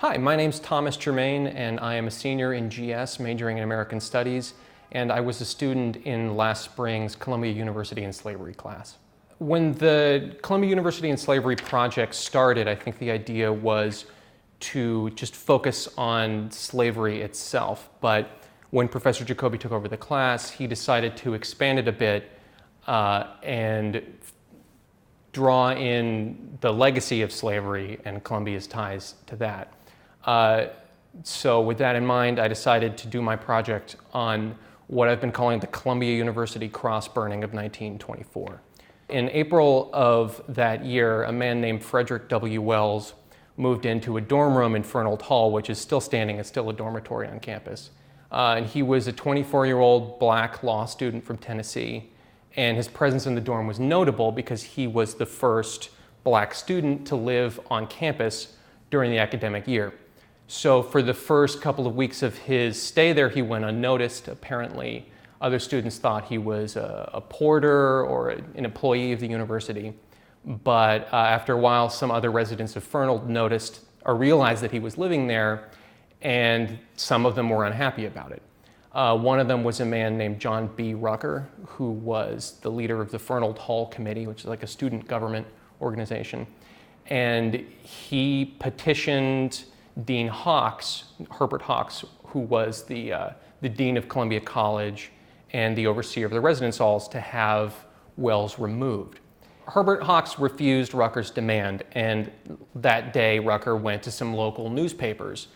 Hi, my name's Thomas Germain, and I am a senior in GS majoring in American Studies, and I was a student in last spring's Columbia University and Slavery class. When the Columbia University and Slavery project started, I think the idea was to just focus on slavery itself, but when Professor Jacoby took over the class, he decided to expand it a bit and draw in the legacy of slavery and Columbia's ties to that. So with that in mind, I decided to do my project on what I've been calling the Columbia University cross burning of 1924. In April of that year, a man named Frederick W. Wells moved into a dorm room in Fernald Hall, which is still standing. It's still a dormitory on campus. And he was a 24-year-old black law student from Tennessee. And his presence in the dorm was notable because he was the first black student to live on campus during the academic year. So for the first couple of weeks of his stay there, he went unnoticed. Apparently, other students thought he was a porter or an employee of the university. But after a while, some other residents of Fernald noticed or realized that he was living there, and some of them were unhappy about it. One of them was a man named John B. Rucker, who was the leader of the Fernald Hall Committee, which is like a student government organization. And he petitioned Dean Hawks, Herbert Hawks, who was the dean of Columbia College and the overseer of the residence halls, to have Wells removed. Herbert Hawks refused Rucker's demand, and that day Rucker went to some local newspapers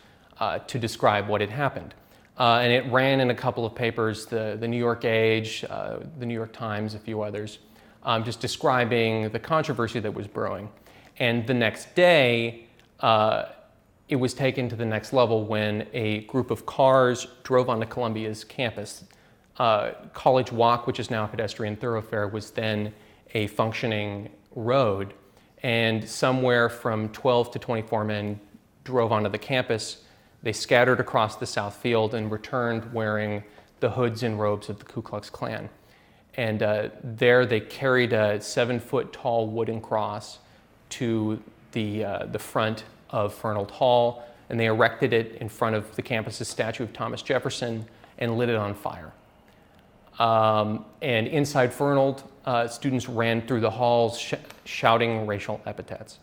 to describe what had happened. And it ran in a couple of papers, the New York Age, the New York Times, a few others, just describing the controversy that was brewing. And the next day, it was taken to the next level when a group of cars drove onto Columbia's campus. College Walk, which is now a pedestrian thoroughfare, was then a functioning road. And somewhere from 12 to 24 men drove onto the campus. They scattered across the south field and returned wearing the hoods and robes of the Ku Klux Klan. And there they carried a 7-foot tall wooden cross to the front of Fernald Hall, and they erected it in front of the campus's statue of Thomas Jefferson and lit it on fire. And inside Fernald, students ran through the halls shouting racial epithets.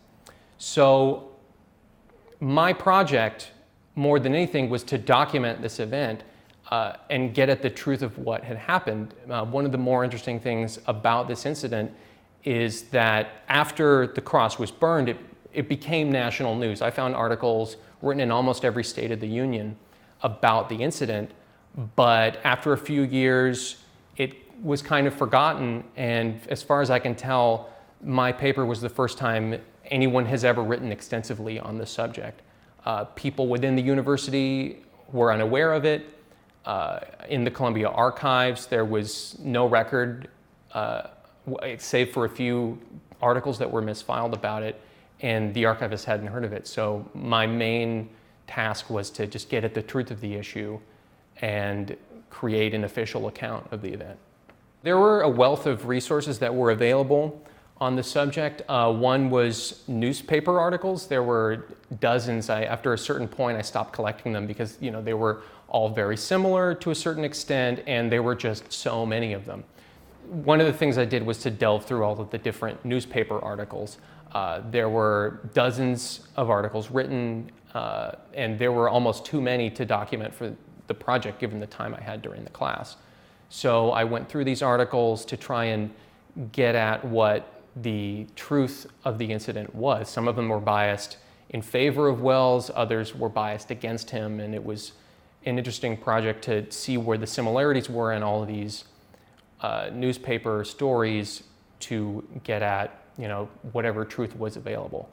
So my project, more than anything, was to document this event and get at the truth of what had happened. One of the more interesting things about this incident is that after the cross was burned, it became national news. I found articles written in almost every state of the Union about the incident, but after a few years, it was kind of forgotten, and as far as I can tell, my paper was the first time anyone has ever written extensively on the subject. People within the university were unaware of it. In the Columbia archives, there was no record, save for a few articles that were misfiled about it, and the archivists hadn't heard of it. So my main task was to just get at the truth of the issue and create an official account of the event. There were a wealth of resources that were available on the subject. One was newspaper articles. There were dozens. After a certain point, I stopped collecting them because they were all very similar to a certain extent, and there were just so many of them. One of the things I did was to delve through all of the different newspaper articles. There were dozens of articles written, and there were almost too many to document for the project given the time I had during the class. So I went through these articles to try and get at what the truth of the incident was. Some of them were biased in favor of Wells, others were biased against him, and it was an interesting project to see where the similarities were in all of these newspaper stories to get at whatever truth was available.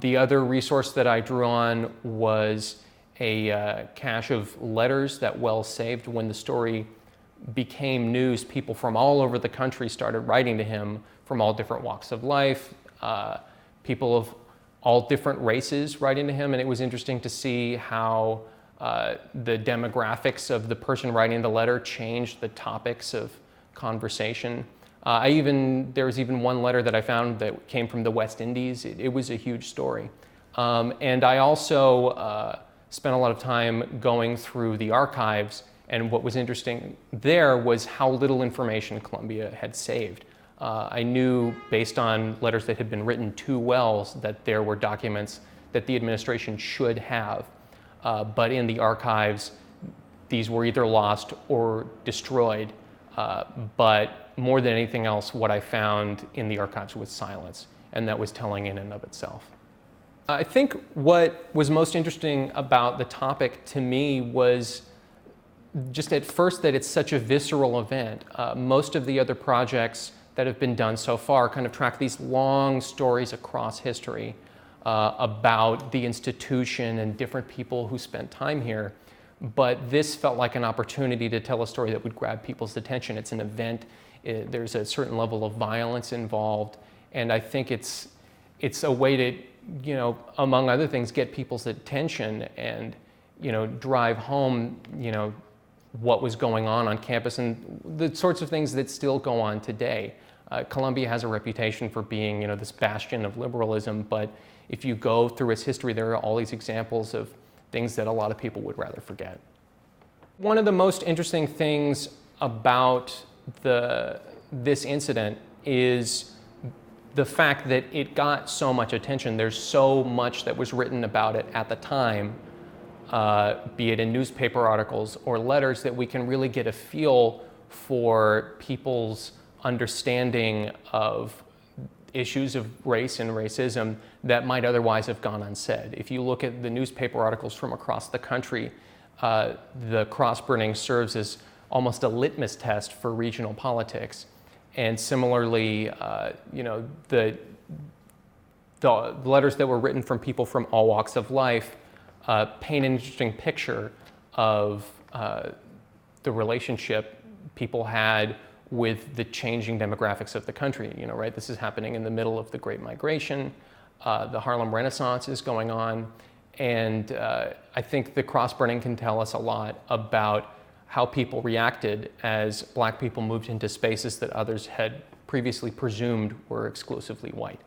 The other resource that I drew on was a cache of letters that Wells saved. When the story became news, people from all over the country started writing to him from all different walks of life, people of all different races writing to him, and it was interesting to see how the demographics of the person writing the letter changed the topics of conversation. There was even one letter that I found that came from the West Indies. It was a huge story. And I also spent a lot of time going through the archives, and what was interesting there was how little information Columbia had saved. I knew, based on letters that had been written to Wells, that there were documents that the administration should have, but in the archives, these were either lost or destroyed. But more than anything else, what I found in the archives was silence, and that was telling in and of itself. I think what was most interesting about the topic to me was just at first that it's such a visceral event. Most of the other projects that have been done so far kind of track these long stories across history about the institution and different people who spent time here. But this felt like an opportunity to tell a story that would grab people's attention. It's an event, there's a certain level of violence involved, and I think it's a way to, among other things, get people's attention and, drive home, what was going on campus and the sorts of things that still go on today. Columbia has a reputation for being, this bastion of liberalism, but if you go through its history, there are all these examples of things that a lot of people would rather forget. One of the most interesting things about this incident is the fact that it got so much attention. There's so much that was written about it at the time, be it in newspaper articles or letters, that we can really get a feel for people's understanding of issues of race and racism that might otherwise have gone unsaid. If you look at the newspaper articles from across the country, the cross burning serves as almost a litmus test for regional politics. And similarly, the letters that were written from people from all walks of life paint an interesting picture of the relationship people had with the changing demographics of the country. Right? This is happening in the middle of the Great Migration. The Harlem Renaissance is going on. And I think the cross-burning can tell us a lot about how people reacted as black people moved into spaces that others had previously presumed were exclusively white.